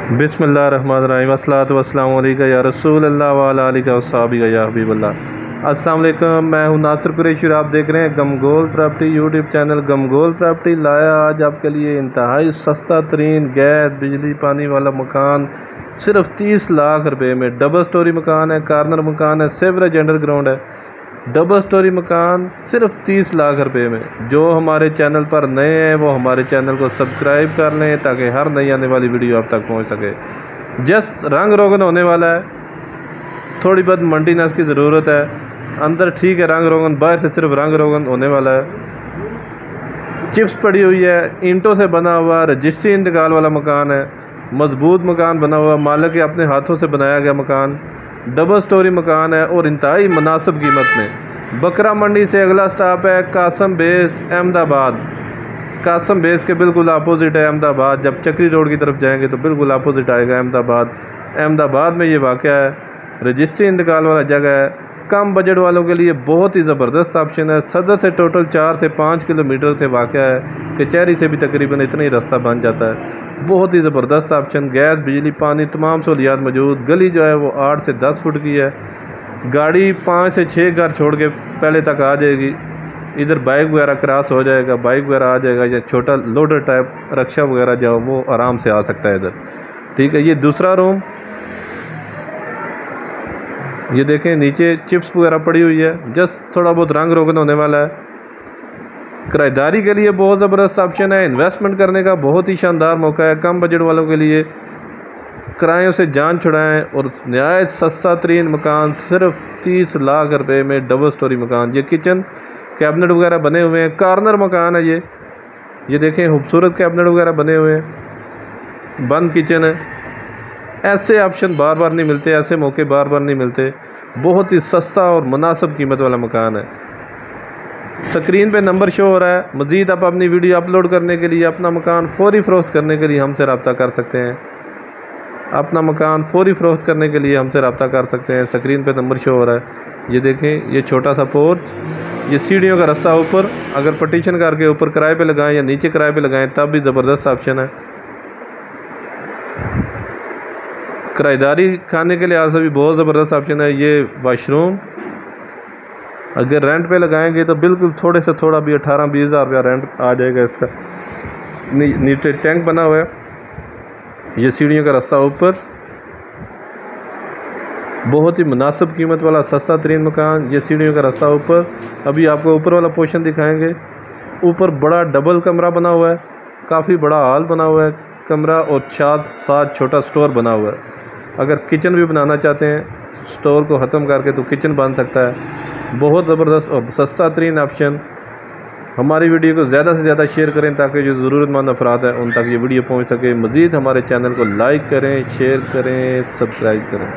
बिस्मिल्लाहिर्रहमानिर्रहीम अस्सलातु वस्सलामु अलैका या रसूल अल्लाह व अला आलिका व सहाबिका या हबीबल्लाह। अस्सलाम वालेकुम, मैं हूं नासिर कुरैशी और आप देख रहे हैं गमगोल प्रॉपर्टी यूट्यूब चैनल। गमगोल प्रॉपर्टी लाया आज आपके लिए इंतहाई सस्ता तरीन गैस बिजली पानी वाला मकान सिर्फ 30 लाख रुपए में। डबल स्टोरी मकान है, कॉर्नर मकान है, सेवरेज अंडरग्राउंड है। डबल स्टोरी मकान सिर्फ 30 लाख रुपए में। जो हमारे चैनल पर नए हैं वो हमारे चैनल को सब्सक्राइब कर लें ताकि हर नई आने वाली वीडियो आप तक पहुंच सके। जस्ट रंग रोगन होने वाला है, थोड़ी बहुत मेंटेनेंस की ज़रूरत है। अंदर ठीक है रंग रोगन, बाहर से सिर्फ रंग रोगन होने वाला है। चिप्स पड़ी हुई है, ईंटों से बना हुआ रजिस्ट्री इंतकाल वाला मकान है। मजबूत मकान बना हुआ, मालिक के अपने हाथों से बनाया गया मकान। डबल स्टोरी मकान है और इंतहाई मुनासिब कीमत में। बकरा मंडी से अगला स्टॉप है कासम बेस अहमदाबाद। कासम बेस के बिल्कुल अपोजिट है अहमदाबाद। जब चक्री रोड की तरफ जाएंगे तो बिल्कुल अपोजिट आएगा अहमदाबाद। अहमदाबाद में ये वाक़या है, रजिस्ट्री इंतकाल वाला जगह है। कम बजट वालों के लिए बहुत ही ज़बरदस्त ऑप्शन है। सदर से टोटल 4 से 5 किलोमीटर से वाक़या है, कचहरी से भी तकरीबन इतना ही रास्ता बन जाता है। बहुत ही ज़बरदस्त ऑप्शन, गैस बिजली पानी तमाम सहूलियात मौजूद। गली जो है वो 8 से 10 फुट की है। गाड़ी 5 से 6 घर छोड़ के पहले तक आ जाएगी। इधर बाइक वगैरह क्रॉस हो जाएगा, बाइक वगैरह आ जाएगा, या छोटा लोडर टाइप रक्षा वगैरह जो वो आराम से आ सकता है इधर। ठीक है, ये दूसरा रूम। ये देखें नीचे चिप्स वगैरह पड़ी हुई है। जस्ट थोड़ा बहुत रंग रोगन होने वाला है। किराएदारी के लिए बहुत ज़बरदस्त ऑप्शन है। इन्वेस्टमेंट करने का बहुत ही शानदार मौका है। कम बजट वालों के लिए किरायों से जान छुड़ाएं और नहायत सस्ता तरीन मकान सिर्फ 30 लाख रुपए में। डबल स्टोरी मकान, ये किचन कैबिनेट वगैरह बने हुए हैं। कॉर्नर मकान है ये देखें खूबसूरत कैबिनेट वगैरह बने हुए हैं। बंद किचन है। ऐसे ऑप्शन बार बार नहीं मिलते, ऐसे मौके बार बार नहीं मिलते। बहुत ही सस्ता और मुनासिब कीमत वाला मकान है। स्क्रीन पे नंबर शो हो रहा है। मज़ीद आप अपनी वीडियो अपलोड करने के लिए, अपना मकान फौरी फ़रोख्त करने के लिए हमसे रब्ता कर सकते हैं। अपना मकान फौरी फ़रोख्त करने के लिए हमसे रब्ता कर सकते हैं। स्क्रीन पे नंबर शो हो रहा है। ये देखें, ये छोटा सा पोर्च, ये सीढ़ियों का रास्ता ऊपर। अगर पटिशन करके ऊपर किराए पे लगाएं या नीचे किराए पे लगाएं तब भी ज़बरदस्त ऑप्शन है। किराएदारी खाने के लिहाज से भी बहुत ज़बरदस्त ऑप्शन है। ये वाशरूम अगर रेंट पे लगाएंगे तो बिल्कुल थोड़े से थोड़ा भी 18-20 हज़ार रुपया रेंट आ जाएगा इसका। नीचे टैंक बना हुआ है। ये सीढ़ियों का रास्ता ऊपर। बहुत ही मुनासिब कीमत वाला सस्ता तरीन मकान। ये सीढ़ियों का रास्ता ऊपर। अभी आपको ऊपर वाला पोर्शन दिखाएंगे। ऊपर बड़ा डबल कमरा बना हुआ है, काफ़ी बड़ा हॉल बना हुआ है कमरा, और साथ छोटा स्टोर बना हुआ है। अगर किचन भी बनाना चाहते हैं, स्टोर को ख़त्म करके, तो किचन बन सकता है। बहुत ज़बरदस्त और सस्ता तरीन ऑप्शन। हमारी वीडियो को ज़्यादा से ज़्यादा शेयर करें ताकि जो ज़रूरतमंद अफराद हैं उन तक ये वीडियो पहुंच सके। मज़ीद हमारे चैनल को लाइक करें, शेयर करें, सब्सक्राइब करें।